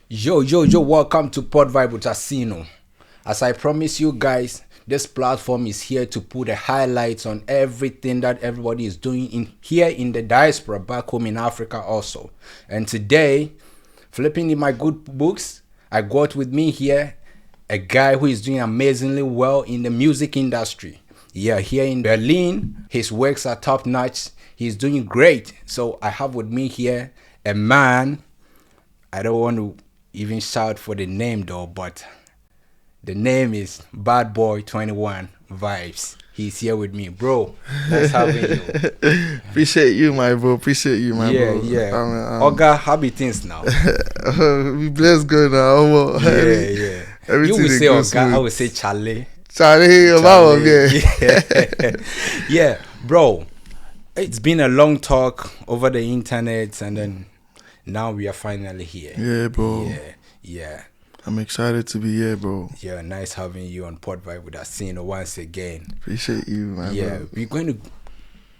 Yo, welcome to PODVIBESWIDASINO. As I promised you guys, this platform is here to put the highlights on everything that everybody is doing here in the diaspora, back home in Africa also. And today, flipping in my good books, I got with me here a guy who is doing amazingly well in the music industry. Yeah, here in Berlin, his works are top notch. He's doing great. So I have with me here a man. I don't want to even shout for the name though, but the name is Bad Boy 21 Vibes. He's here with me, bro. Nice having you. Appreciate you, my bro. Appreciate you, my bro. Yeah. Oga, how be things now? We bless God now. Yeah. You will say Oga, I will say Charlie. Charlie, yeah. Yeah, bro. It's been a long talk over the internet, and then now we are finally here. Yeah, bro. Yeah. I'm excited to be here, bro. Yeah, nice having you on PODVIBESWIDASINO once again. Appreciate you, man. Yeah, bro. we're going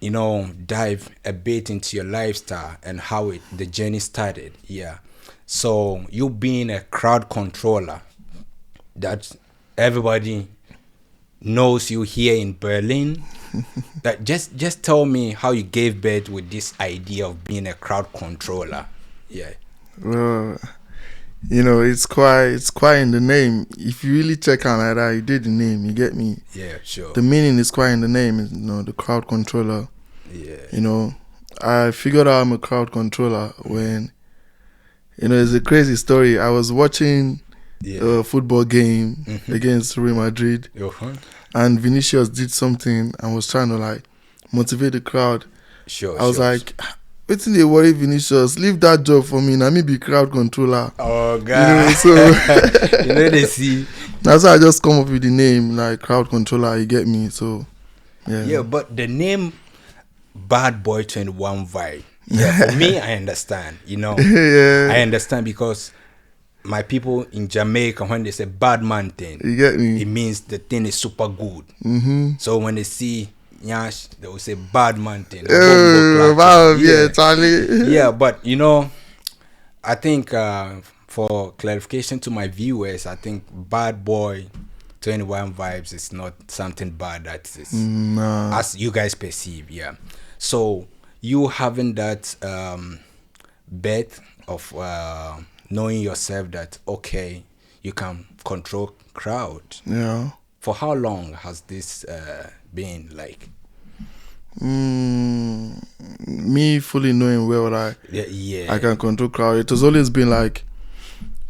to, dive a bit into your lifestyle and how the journey started. Yeah. So you being a crowd controller, that everybody knows you here in Berlin. That just tell me how you gave birth with this idea of being a crowd controller. Yeah. Well, it's quite in the name. If you really check out like that, you did the name, you get me? Yeah, sure. The meaning is quite in the name, the crowd controller. Yeah. I figured out I'm a crowd controller when, it's a crazy story. I was watching a football game against Real Madrid. And Vinicius did something and was trying to motivate the crowd. Sure. I was like, waiting they worry Vinicius, leave that job for me. Now me be crowd controller. Oh God. So they see. That's why I just come up with the name crowd controller. You get me? So yeah. But the name Bad Boy 21 Vibe. Yeah. For me, I understand. Yeah. I understand because my people in Jamaica, when they say bad man thing, you get me? It means the thing is super good. So when they see Nyash, they will say bad man thing. Charlie. Yeah, but I think for clarification to my viewers, I think Bad Boy 21 Vibes is not something bad that is as you guys perceive. Yeah. So you having that bet of knowing yourself that okay, you can control crowd. Yeah. For how long has this been like? Me fully knowing well I can control crowd. It has always been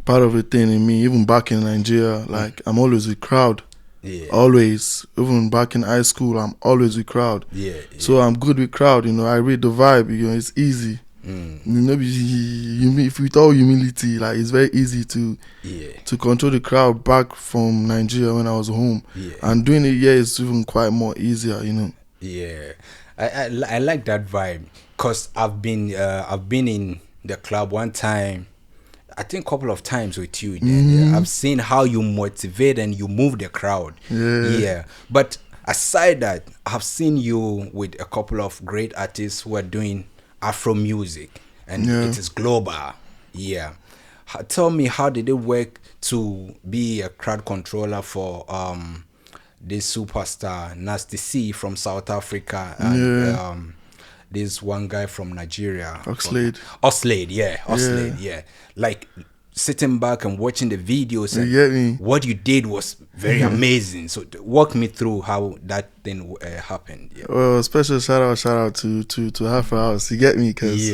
part of the thing in me. Even back in Nigeria, I'm always with crowd. Yeah. Always. Even back in high school, I'm always with crowd. Yeah. So I'm good with crowd. I read the vibe. It's easy. If with all humility, it's very easy to control the crowd back from Nigeria when I was home, and doing it here is even quite more easier, Yeah, I like that vibe because I've been in the club one time, I think a couple of times with you. I've seen how you motivate and you move the crowd. Yeah. But aside that, I've seen you with a couple of great artists who are doing Afro music, and it is global. Yeah. Tell me, how did it work to be a crowd controller for this superstar Nasty C from South Africa and this one guy from Nigeria, Oxlade, yeah. Like sitting back and watching the videos, and you get me? What you did was very amazing. So walk me through how that thing happened. Yeah. Well, special shout out to Afro House. You get me? Because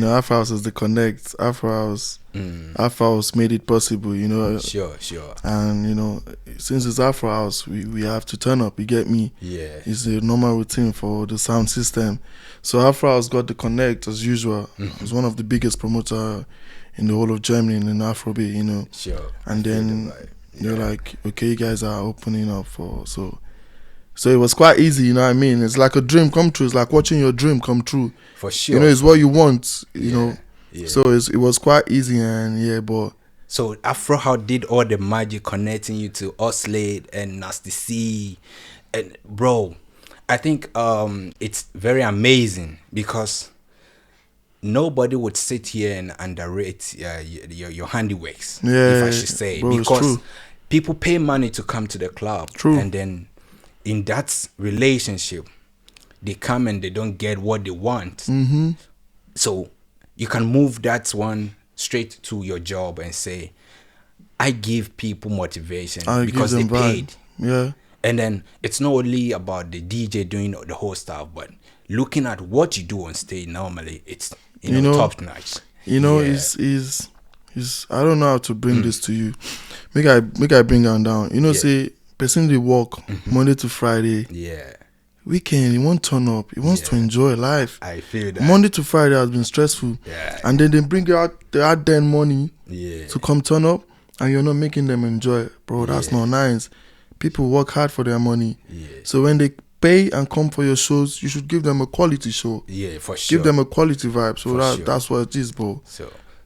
Afro House is the connect. Afro House made it possible. Sure. And since it's Afro House, we have to turn up. You get me? Yeah. It's a normal routine for the sound system. So Afro House got the connect as usual. It's one of the biggest promoter in the whole of Germany in Afrobeat, Sure. And then they're like, okay, you guys are opening up so it was quite easy, you know what I mean? It's like a dream come true. It's like watching your dream come true. For sure. It's what you want, you know. Yeah. So it was quite easy, and but so Afro how did all the magic connecting you to Oxlade and Nasty C, and bro, I think it's very amazing because nobody would sit here and underrate your handiworks, Yeah, if I should say, bro, because people pay money to come to the club. True. And then in that relationship, they come and they don't get what they want. Mm-hmm. So you can move that one straight to your job and say, I give people motivation because they paid. Yeah. And then it's not only about the DJ doing the whole stuff, but looking at what you do on stage normally, it's top notch. Is I don't know how to bring this to you. Make I bring am down. Say person dey work Monday to Friday. Yeah. Weekend he won't turn up. He wants to enjoy life. I feel that. Monday to Friday has been stressful. Yeah. And then they bring you out the hard then money to come turn up, and you're not making them enjoy. Bro, that's not nice. People work hard for their money. Yeah. So when they pay and come for your shows, you should give them a quality show. Yeah, for sure. Give them a quality vibe. So that's what it is, bro.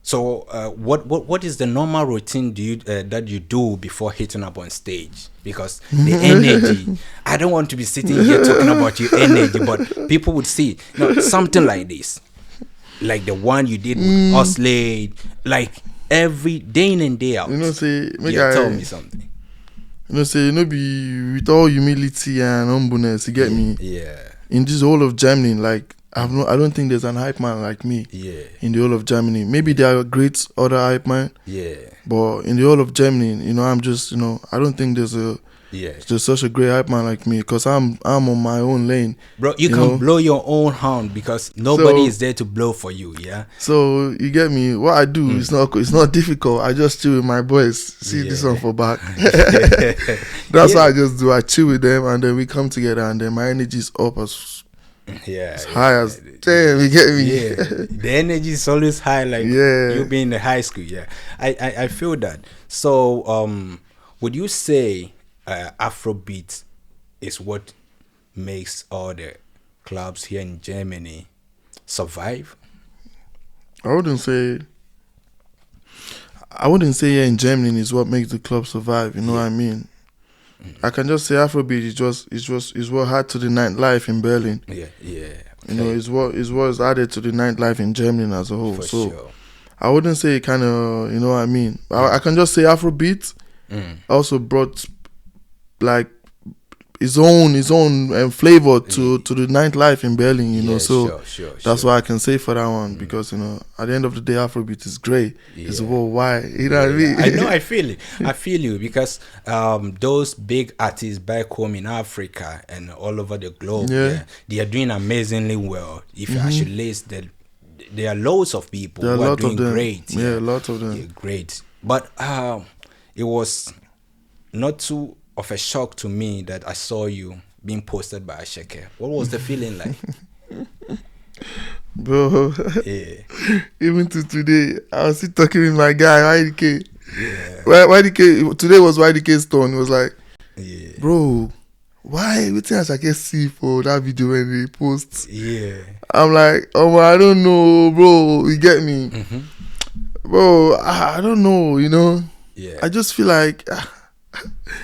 So what is the normal routine that you do before hitting up on stage? Because the energy, I don't want to be sitting here talking about your energy, but people would see something like this, like the one you did with Oslade, like every day in and day out. Tell me something. Be with all humility and humbleness, you get me? Yeah. In this whole of Germany, like I don't think there's an hype man like me. Yeah. In the whole of Germany, maybe there are great other hype man. Yeah. But in the whole of Germany, I'm just, I don't think there's such a great hype man like me, because I'm on my own lane. Bro, you can blow your own horn because nobody is there to blow for you, yeah? So you get me? What I do it's not difficult. I just chill with my boys. See this one for back. That's what I just do. I chill with them and then we come together and then my energy is up as high as damn, you get me? Yeah. The energy is always high, like you being in the high school, I feel that. So would you say Afrobeat is what makes all the clubs here in Germany survive? I wouldn't say here in Germany is what makes the club survive. You know what I mean? I can just say Afrobeat is what added to the nightlife in Berlin. Yeah. Okay. Is what added to the nightlife in Germany as a whole. For sure. I wouldn't say kind of, you know what I mean? I can just say Afrobeat also brought like his own flavor to the nightlife in Berlin, so that's what I can say for that one, because at the end of the day Afrobeat is great. It's worldwide, you know what I mean? I know, I feel you because those big artists back home in Africa and all over the globe, they are doing amazingly well. If I should list that, there are loads of people who are doing great. Lots of them. Great. But it was not too of a shock to me that I saw you being posted by Ashake. What was the feeling like? Bro, even to today, I was still talking with my guy, YDK. YDK, today was YDK's turn. It was like, bro, why? What thing Ashake see for that video when they post? I'm like, I don't know, bro. You get me? Bro, I don't know, I just feel like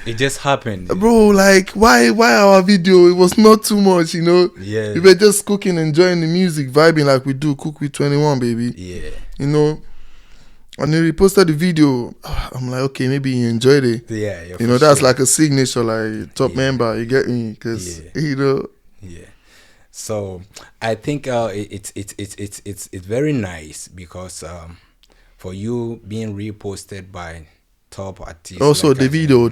it just happened, bro. Like, why our video? It was not too much, we were just cooking, enjoying the music, vibing like we do. Cook with 21, baby. And then he posted the video. I'm like, okay, maybe he enjoyed it. That's like a signature, like top member. You get me? Because So I think it's very nice because for you being reposted by top artists. Also, like Davido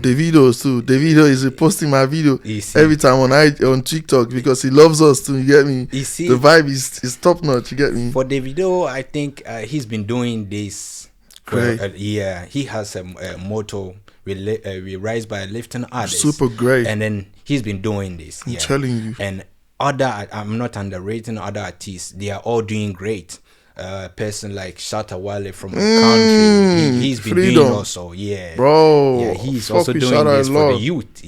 too. Davido is posting my video every time on TikTok because he loves us too. You get me? You see, the vibe is top notch. You get me? For Davido, I think he's been doing this. Great. He has a motto: "We rise by lifting others." Super great. And then he's been doing this. I'm telling you. And I'm not underrating other artists. They are all doing great. Person like Shatta Wale from a country, he's been doing also, bro. He's also doing this for the youth.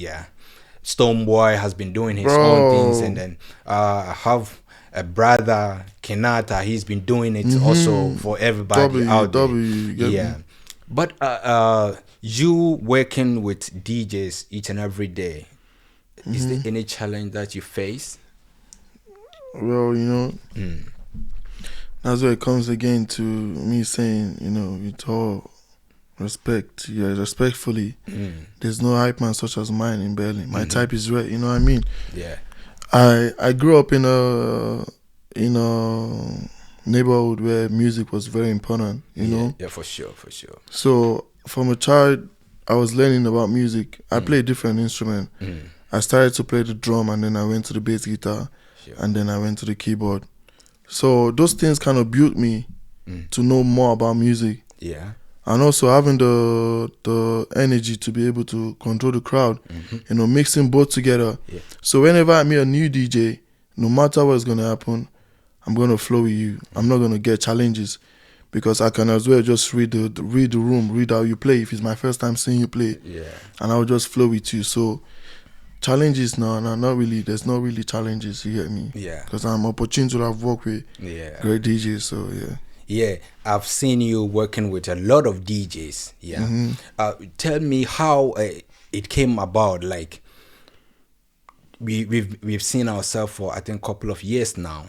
Stoneboy has been doing his own things, and then I have a brother Kenata. He's been doing it also for everybody out there. But you working with DJs each and every day, is there any challenge that you face? Well, That's where it comes again to me saying, you know, with all respect, yeah, respectfully, there's no hype man such as mine in Berlin. My type is right, you know what I mean? Yeah. I grew up in a neighborhood where music was very important, you know? Yeah, for sure. So from a child, I was learning about music. I played different instruments. I started to play the drum, and then I went to the bass guitar, and then I went to the keyboard. So those things kind of built me to know more about music. Yeah. And also having the energy to be able to control the crowd, you know, mixing both together. Yeah. So whenever I meet a new DJ, no matter what's going to happen, I'm going to flow with you. I'm not going to get challenges, because I can as well just read the room, read how you play. If it's my first time seeing you play, and I'll just flow with you. So challenges, no, not really. There's not really challenges, you get me? Yeah. Because I'm opportunity to have worked with great DJs, so yeah. Yeah, I've seen you working with a lot of DJs. Yeah. Tell me how it came about. Like, we've seen ourselves for, I think, a couple of years now,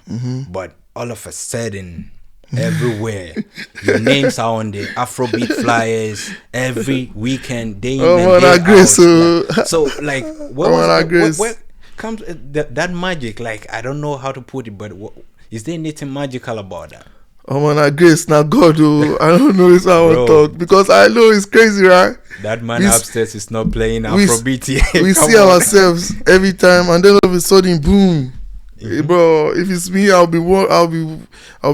but all of a sudden, everywhere your names are on the Afrobeat flyers every weekend, day in and day out. So like, where comes that magic? Like, I don't know how to put it, but is there anything magical about that? Oh man, I grace now God. Oh, I don't know this how I talk, because I know it's crazy, right? That man upstairs is not playing Afrobeat yet. We see ourselves every time, and then all of a sudden, boom, bro. If it's me, I'll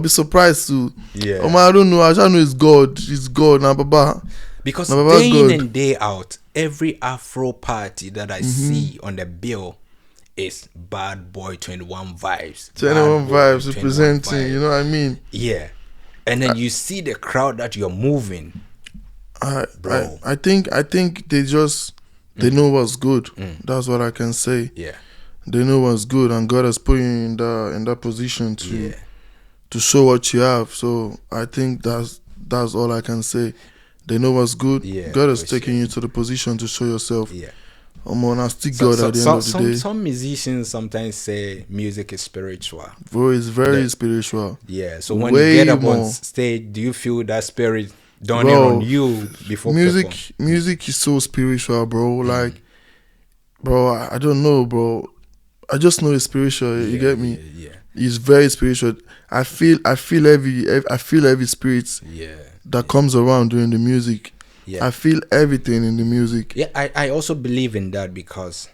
be surprised too. Yeah. Oh man, I don't know. I just know it's God. It's God now, Baba. Because day in and day out, every Afro party that I see on the bill is Bad Boy 21 Vibes. 21 Vibes representing, you know what I mean? Yeah. And then you see the crowd that you're moving. Bro. I think they just they know what's good. That's what I can say. Yeah. They know what's good, and God has put you in that position to show what you have. So I think that's all I can say. They know what's good. Yeah, God has taken you to the position to show yourself. Yeah. I still God at the end of the day. Some musicians sometimes say music is spiritual. Bro, it's very spiritual. Yeah. So when you get up on stage, do you feel that spirit dawning on you before music is so spiritual, bro. Like, bro, I don't know, bro. I just know it's spiritual. You get me? Yeah. It's very spiritual. I feel every spirit that comes around during the music. Yeah. I feel everything in the music. Yeah, I also believe in that, because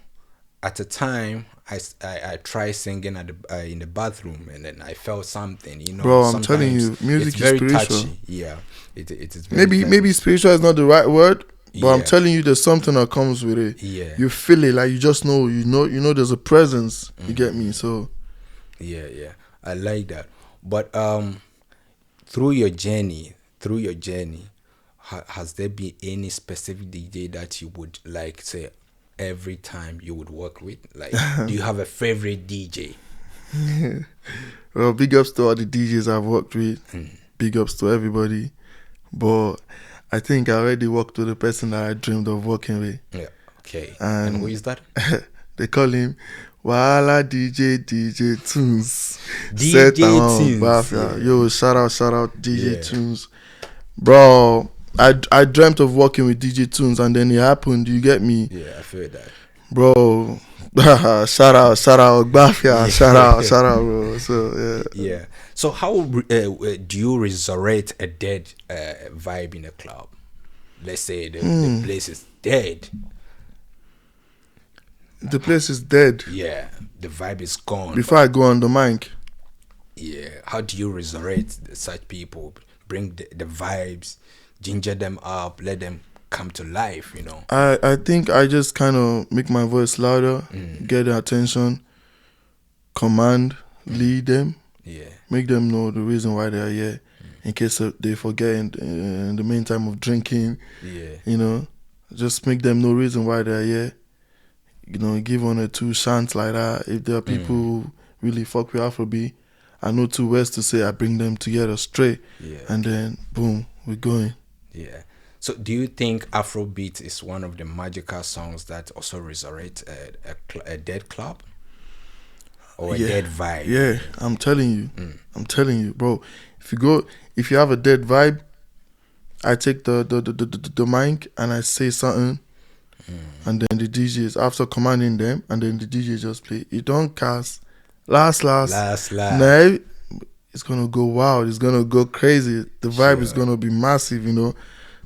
at the time I tried singing in the bathroom, and then I felt something, you know. Bro, I'm telling you, music is spiritual. Touchy. Yeah, it is very maybe spiritual is not the right word, but I'm telling you, there's something that comes with it. Yeah, you feel it, like you just know, you know, there's a presence. You get me? So yeah, I like that. But through your journey, has there been any specific DJ that you would like, say, every time you would work with? Like, do you have a favorite DJ? Well, big ups to all the DJs I've worked with. Big ups to everybody. But I think I already worked with the person that I dreamed of working with. Yeah. Okay. And who is that? They call him Wala DJ Tunes. DJ Tunes. Yeah. Yo, shout out DJ Tunes. Bro, I dreamt of working with DJ Tunes, and then it happened. You get me? Yeah, I feel that. Bro, shout out, Bafia, shout out, bro. So yeah. So how do you resurrect a dead vibe in a club? Let's say the place is dead. The place is dead. Yeah, the vibe is gone. Before I go on the mic. Yeah, how do you resurrect such people? Bring the vibes, ginger them up, let them come to life, you know. I think I just kind of make my voice louder, get their attention, command, lead them, make them know the reason why they are here, in case they forget in the meantime of drinking, you know, just make them know reason why they are here, you know, give 1 or 2 chants like that. If there are people who really fuck with Afrobeat, I know 2 words to say, I bring them together straight, and then boom, we're going. Yeah. So do you think Afrobeat is one of the magical songs that also resurrect a dead club? Or a dead vibe? Yeah, I'm telling you, bro. if you have a dead vibe, I take the mic and I say something, and then the DJs, after commanding them, and then the DJ just play. You don't cast last. Now it's gonna go wild. It's gonna go crazy. The vibe is gonna be massive, you know.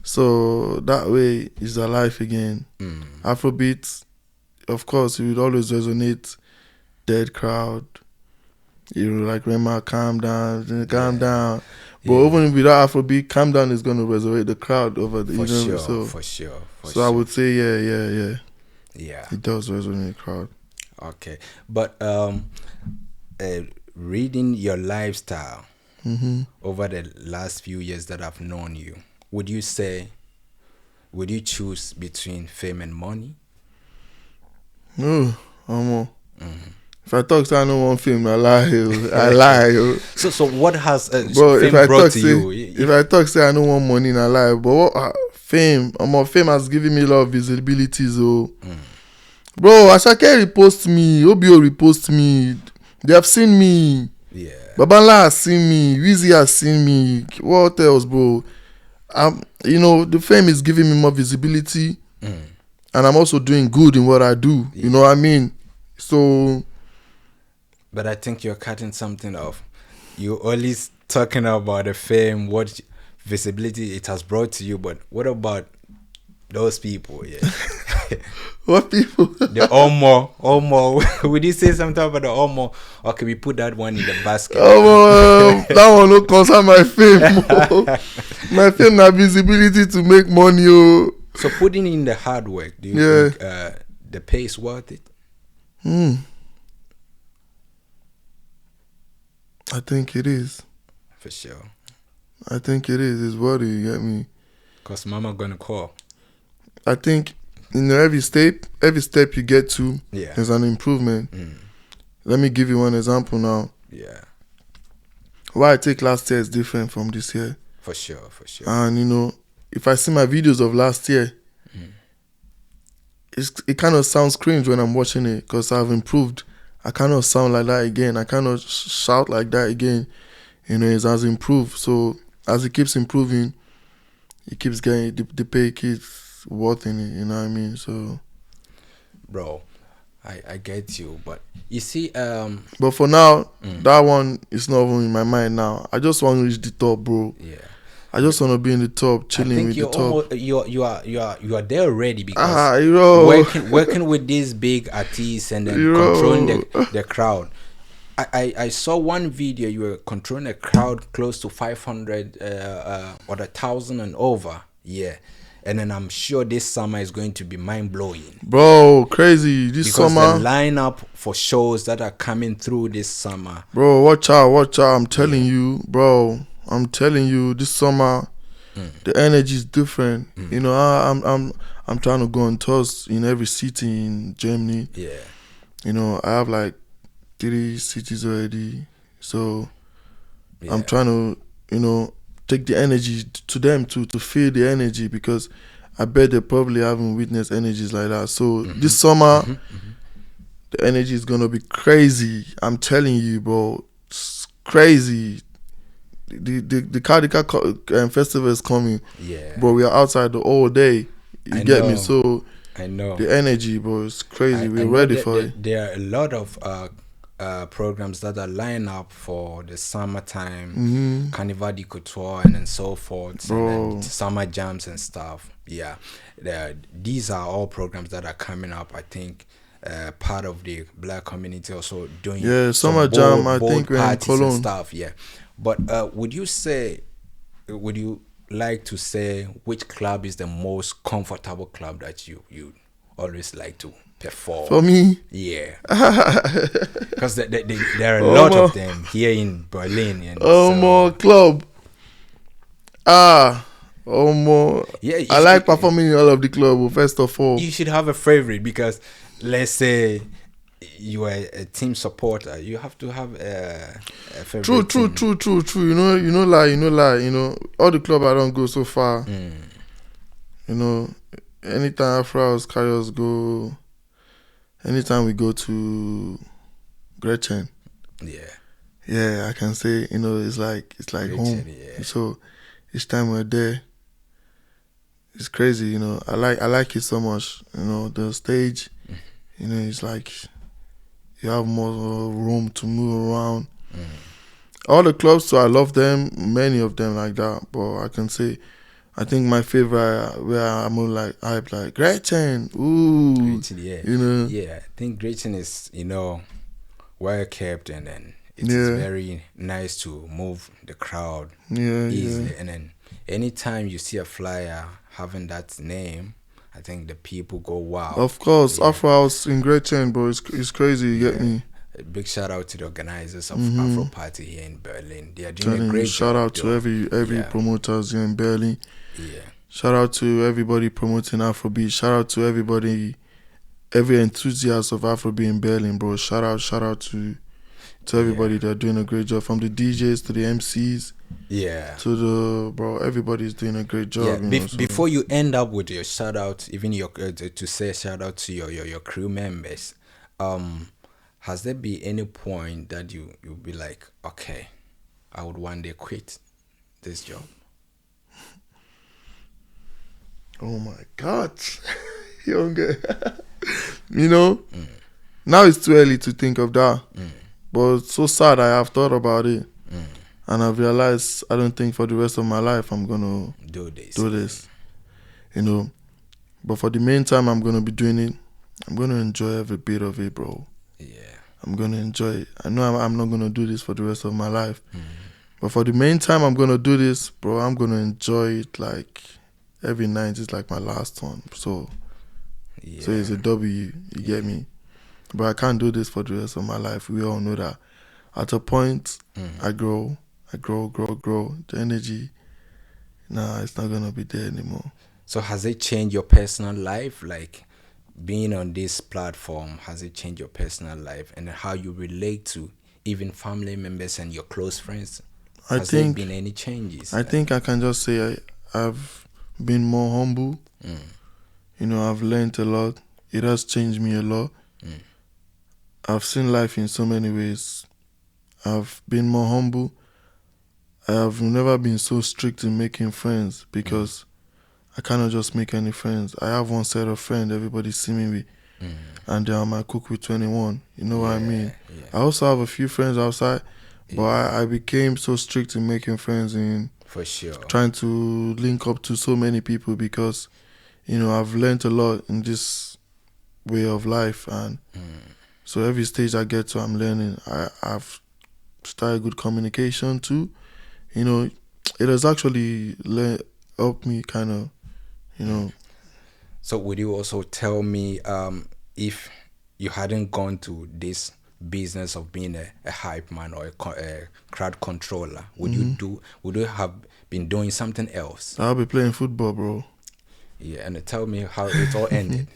So that way is the life again. Afrobeats, of course, it would always resonate. Dead crowd, you know, like Rema, calm down. But even without Afrobeat, calm down is gonna resonate the crowd over the. For sure. I would say, yeah. It does resonate the crowd. Okay, but reading your lifestyle over the last few years that I've known you, would you choose between fame and money? No, if I talk to I don't want fame, I lie. I lie. So what has bro, fame brought to you? If I talk say I don't want money, I lie. But what fame? Fame has given me a lot of visibility. So, bro, Asake repost me, Obio repost me. They have seen me. Yeah. Babala has seen me. Weezy has seen me. What else, bro? You know, the fame is giving me more visibility, and I'm also doing good in what I do. You know what I mean? So. But I think you're cutting something off. You're always talking about the fame, what visibility it has brought to you. But what about those people? Yeah. What people? The Omo. Would you say something about the Omo? Okay, we put that one in the basket. That one don't concern my fame. My fame na visibility to make money. So putting in the hard work, do you think the pay is worth it? I think it is. For sure. I think it is. It's worth it, you get me? Because mama gonna call. I think, you know, every step you get to is an improvement. Let me give you one example now. Yeah. What I take last year is different from this year. For sure. And, you know, if I see my videos of last year, it kind of sounds cringe when I'm watching it because I've improved. I cannot sound like that again. I cannot shout like that again. You know, it has improved. So as it keeps improving, it keeps getting, the pay keeps worth in it. You know what I mean? So, bro, I get you. But you see, but for now, that one is not even in my mind now. I just want to reach the top, bro. Yeah. I just want to be in the top, chilling with the top. You are there already because working with these big artists and then controlling the crowd. I saw one video you were controlling a crowd close to 500 or 1,000 and over. Yeah. And then I'm sure this summer is going to be mind-blowing. Bro, crazy. This summer. Because the lineup for shows that are coming through this summer. Bro, watch out. I'm telling you, bro. I'm telling you, this summer, the energy is different. You know, I'm trying to go on tours in every city in Germany. Yeah. You know, I have like 3 cities already. So I'm trying to, you know, take the energy to them to feel the energy because I bet they probably haven't witnessed energies like that. So this summer, the energy is gonna be crazy. I'm telling you, bro, it's crazy. The Cardiac festival is coming. Yeah. Bro, we are outside the whole day. You get me? So I know the energy, bro, is crazy. We're ready for it. There are a lot of programs that are lined up for the summertime, Carnival de Couture and so forth, and then summer jams and stuff. Yeah, these are all programs that are coming up. I think part of the black community also doing summer jam. I think we're in Cologne and stuff. Yeah, but would you like to say which club is the most comfortable club that you always like to perform? For me? Yeah. Because there are a lot of them here in Berlin. And more club. More. Yeah, I like performing in all of the club, first of all. You should have a favorite because let's say you are a team supporter, you have to have a favorite. True. You know, all the club I don't go so far. You know, anytime Afro House carriers go, anytime we go to Gretchen. Yeah. Yeah, I can say, you know, it's like home. Yeah. So each time we're there, it's crazy, you know. I like it so much, you know. The stage, you know, it's like you have more room to move around. All the clubs, so I love them, many of them like that. But I can say, I think my favorite where I'm more like hype, like Gretchen, ooh, Gretchen, yeah. you know. Yeah, I think Gretchen is, you know, well kept, and then it is Yeah, very nice to move the crowd yeah, easily. yeah. And then anytime you see a flyer having that name, I think the people go wow. Of course, Yeah, Afro House in Gretchen, bro, it's crazy. You get yeah. me? A big shout out to the organizers of Afro Party here in Berlin. They are doing a Telling you, great shout job, out to though. every Yeah, promoters here in Berlin. yeah, Shout out to everybody promoting Afrobeat. Shout out to everybody, every enthusiast of Afrobeat in Berlin, bro. Shout out to everybody. yeah, They're doing a great job, from the DJs to the MCs yeah. to the bro. Everybody's doing a great Yeah, job, you know. So before you end up with your shout out, even your to say shout out to your crew members, has there been any point that you'll be like, okay, I would one day quit this job? oh my God, younger. You know, now it's too early to think of that. But it's so sad. I have thought about it, and I've realized I don't think for the rest of my life I'm gonna Do this. do this. You know, but for the meantime, I'm gonna be doing it. I'm gonna enjoy every bit of it, bro. Yeah. I'm gonna enjoy it. I know I'm not gonna do this for the rest of my life, but for the meantime, I'm gonna do this, bro. I'm gonna enjoy it like every night is like my last one. So Yeah. it's a W. You get me? But I can't do this for the rest of my life. We all know that. At a point, I grow. The energy, nah, it's not gonna be there anymore. So has it changed your personal life? Like being on this platform, has it changed your personal life and how you relate to even family members and your close friends? Has there been any changes? I think I can just say I've been more humble. You know, I've learned a lot. It has changed me a lot. I've seen life in so many ways. I've been more humble. I've never been so strict in making friends because I cannot just make any friends. I have one set of friends everybody see me with, and they are my cook with 21. You know what I mean? Yeah. I also have a few friends outside, but I became so strict in making friends and For sure. trying to link up to so many people because, you know, I've learned a lot in this way of life, and so every stage I get to, I'm learning. I've started good communication too. You know, it has actually helped me kind of, you know. So would you also tell me if you hadn't gone to this business of being a hype man or a crowd controller, would you have been doing something else? I'll be playing football, bro. Yeah, and tell me how it all ended.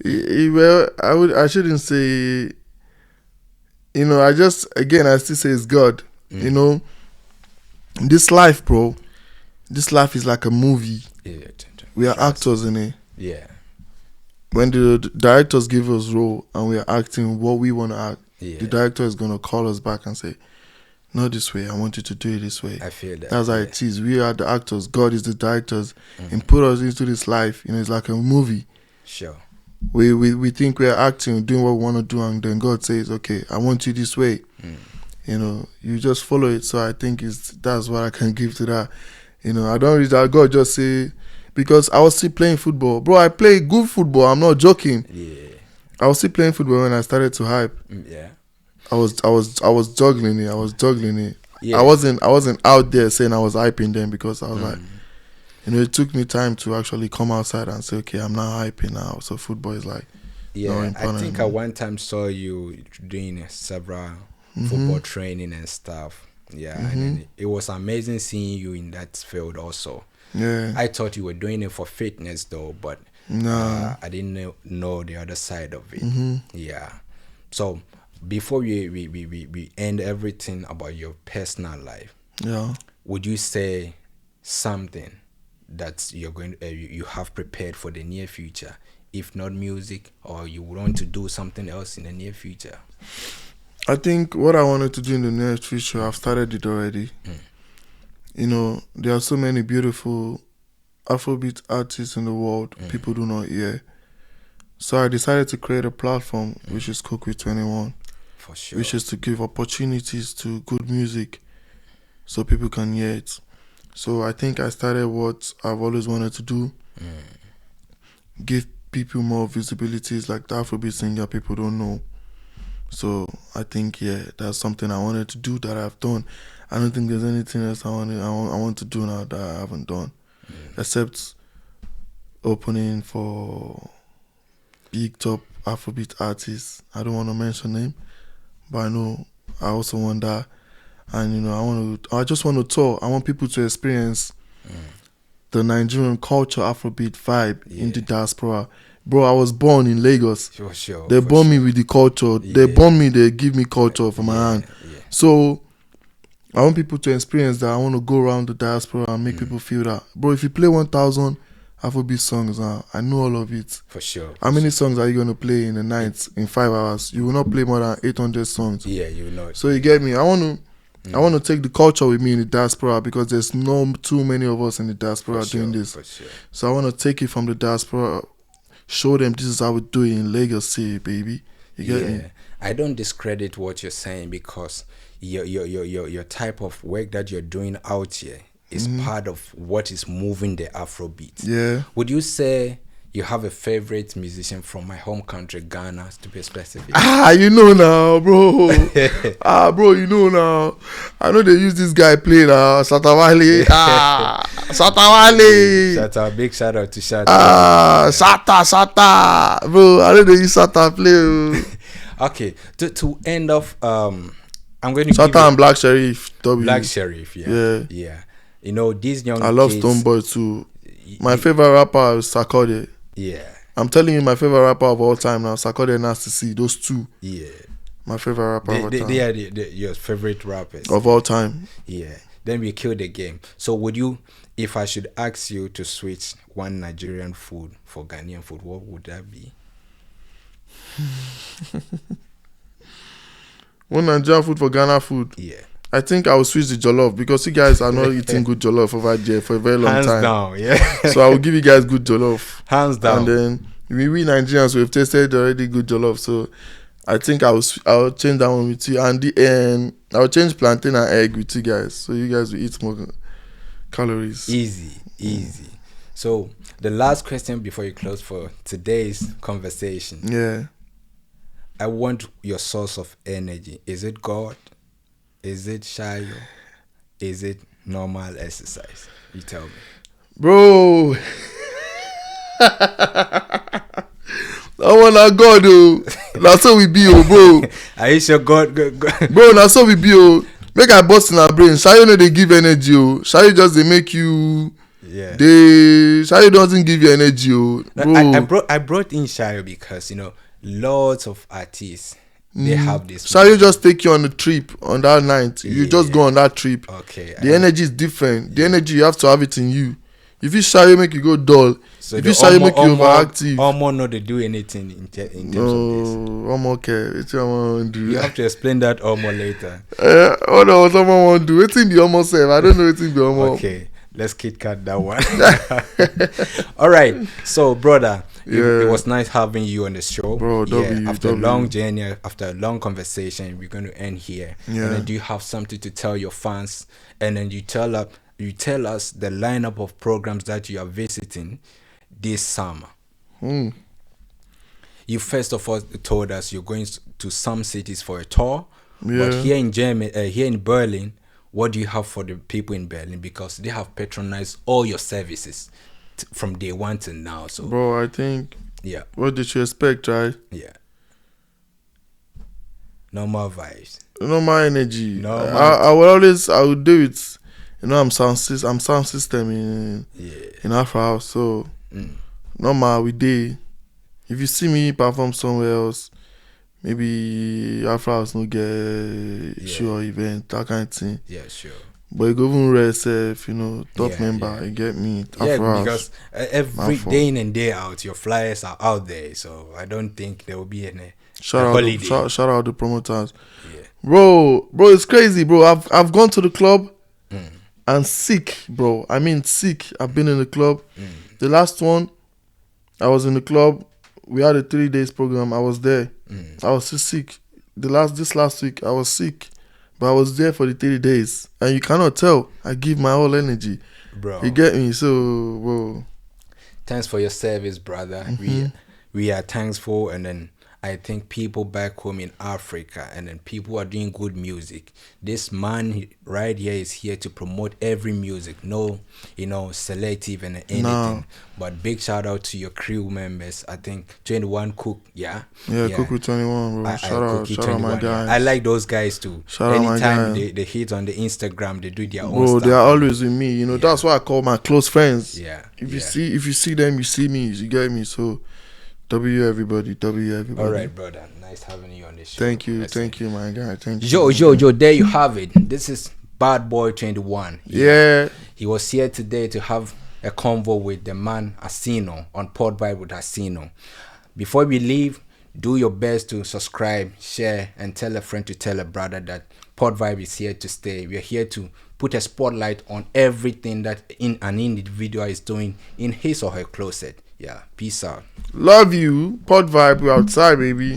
Well, I shouldn't say, you know, I still say it's God. You know, this life, bro, this life is like a movie. Yeah, We are actors in it. Yeah. When the directors give us role and we are acting what we want to act, the director is going to call us back and say, not this way, I want you to do it this way. I feel that. That's how it is. We are the actors. God is the directors and put us into this life. You know, it's like a movie. Sure. We think we're acting, doing what we want to do, and then God says, okay, I want you this way. You know, you just follow it. So I think that's what I can give to that. You know, I don't reach that. God just say, because I was still playing football. Bro, I play good football. I'm not joking. Yeah. I was still playing football when I started to hype. Yeah. I was juggling it. Yeah. I wasn't out there saying I was hyping them because I was like, you know, it took me time to actually come outside and say, okay, I'm not hyping now. So football is like, yeah. I think I one time saw you doing several football training and stuff. Yeah, and then it was amazing seeing you in that field also. Yeah. I thought you were doing it for fitness though, but No. I didn't know the other side of it. Yeah. So before we end everything about your personal life, Yeah. would you say something that you're going you have prepared for the near future, if not music, or you want to do something else in the near future? I think what I wanted to do in the near future, I've started it already. You know, there are so many beautiful Afrobeat artists in the world people do not hear. So I decided to create a platform which is Cook with 21. For sure. Which is to give opportunities to good music so people can hear it. So I think I started what I've always wanted to do. Give people more visibilities like the Afrobeat singer people don't know. So I think, yeah, that's something I wanted to do that I've done. I don't think there's anything else I want to do now that I haven't done. Except opening for big top Afrobeat artists. I don't want to mention name, but I know I also want that. And you know, I just want to tour. I want people to experience the Nigerian culture Afrobeat vibe in the diaspora. Bro, I was born in Lagos. Sure, they born me with the culture. They born me, they give me culture from my hand. So I want people to experience that. I want to go around the diaspora and make people feel that. Bro, if you play 1,000 Afrobeat songs now, I know all of it. For sure. How many songs are you going to play in the night in 5 hours? You will not play more than 800 songs. Yeah, you know it. So you get me? I want to take the culture with me in the diaspora because there's no too many of us in the diaspora doing this. For sure. So I want to take it from the diaspora, show them this is how we do it in Lagos City, baby. You get me? I don't discredit what you're saying because your type of work that you're doing out here is part of what is moving the Afrobeat. Yeah. Would you say you have a favorite musician from my home country, Ghana, to be specific? You know now, bro. Bro, you know now. I know they use this guy play now, Satawale. Satawale. Sata, big shout out to Sata. Sata. Bro, I know they use Sata play. Okay, to end off, I'm going to Sata and Black Sheriff. Black Sheriff, yeah. You know, these young I love kids, Stonebwoy too. My favorite rapper is Sarkodie. Yeah. I'm telling you, my favorite rapper of all time now, Sarkodie and Nasty C. Those two. Yeah. My favorite rapper of all time. They are your favorite rappers. Of all time. Yeah. Then we kill the game. So would you, if I should ask you to switch one Nigerian food for Ghanaian food, what would that be? One Nigerian food for Ghana food? Yeah. I think I will switch the jollof because you guys are not eating good jollof over there for a very long time. Hands down, yeah. So I will give you guys good jollof. Hands down. And then we Nigerians, we've tasted already good jollof. So I think I'll change that one with you. And I'll change plantain and egg with you guys. So you guys will eat more calories. Easy. So the last question before you close for today's conversation. Yeah. I want your source of energy. Is it God? Is it shayo? Is it normal exercise? You tell me. Bro. I want that God, oh. That's how we be, oh, bro. Are you sure God? Bro, that's how we be, oh. Make I bust in our brain. Shayo no, they give energy, oh. Shayo just they make you. Yeah. Shayo doesn't give you energy, oh. Bro. I brought in shayo because lots of artists. They have this. Shayo just take you on a trip on that night. You just go on that trip. Okay. The energy is different. The energy, you have to have it in you. If you shayo make you go dull. So if you shayo make you overactive. Almost not they do anything in terms of this. Almost care. It's what do. You have to explain that almost later. Oh no, what someone want to do. It's in the almost self. I don't know it's in the almost. Okay. Let's Kit Kat that one. All right. So, brother, it was nice having you on the show. Bro, after a long journey, after a long conversation, we're going to end here. Yeah. And then do you have something to tell your fans? And then you tell us the lineup of programs that you are visiting this summer. You first of all told us you're going to some cities for a tour. Yeah. But here in Germany, here in Berlin, what do you have for the people in Berlin? Because they have patronized all your services from day one to now. So, bro, I think. Yeah. What did you expect, right? Yeah. Normal vibes. Normal energy. Normal. I would do it. I'm sound system in Afro House. So normal we did. If you see me perform somewhere else, maybe Afro House no get show or event, that kind of thing. Yeah, sure. But you go even rest top member, you get me. Afro House. Because every day in and day out, your flyers are out there. So I don't think there will be Shout out the promoters. Yeah. Bro, it's crazy, bro. I've gone to the club and sick, bro. I mean sick. I've been in the club. The last one, I was in the club. We had a 3 days program. I was there. I was so sick. This last week, I was sick. But I was there for the 3 days. And you cannot tell. I give my whole energy. Bro. You get me? So, bro. Thanks for your service, brother. We are thankful, and then I think people back home in Africa, and then people are doing good music. This man right here is here to promote every music, no, selective and anything. No. But big shout out to your crew members. I think 21 Cook, yeah, Cook 21, bro. Shout out my guys. I like those guys too. Anytime they hit on the Instagram, they do their own stuff. Bro, they are always with me. That's why I call my close friends. Yeah. If you see them, you see me. You get me. So. W everybody. All right, brother. Nice having you on the show. Thank you, my guy. Thank you. Yo. There you have it. This is Bad Boy 21. Yeah. He was here today to have a convo with the man Asino on Pod Vibe with Asino. Before we leave, do your best to subscribe, share, and tell a friend to tell a brother that Pod Vibe is here to stay. We are here to put a spotlight on everything that an individual is doing in his or her closet. Yeah, peace out. Love you. Pod Vibe, we outside, baby.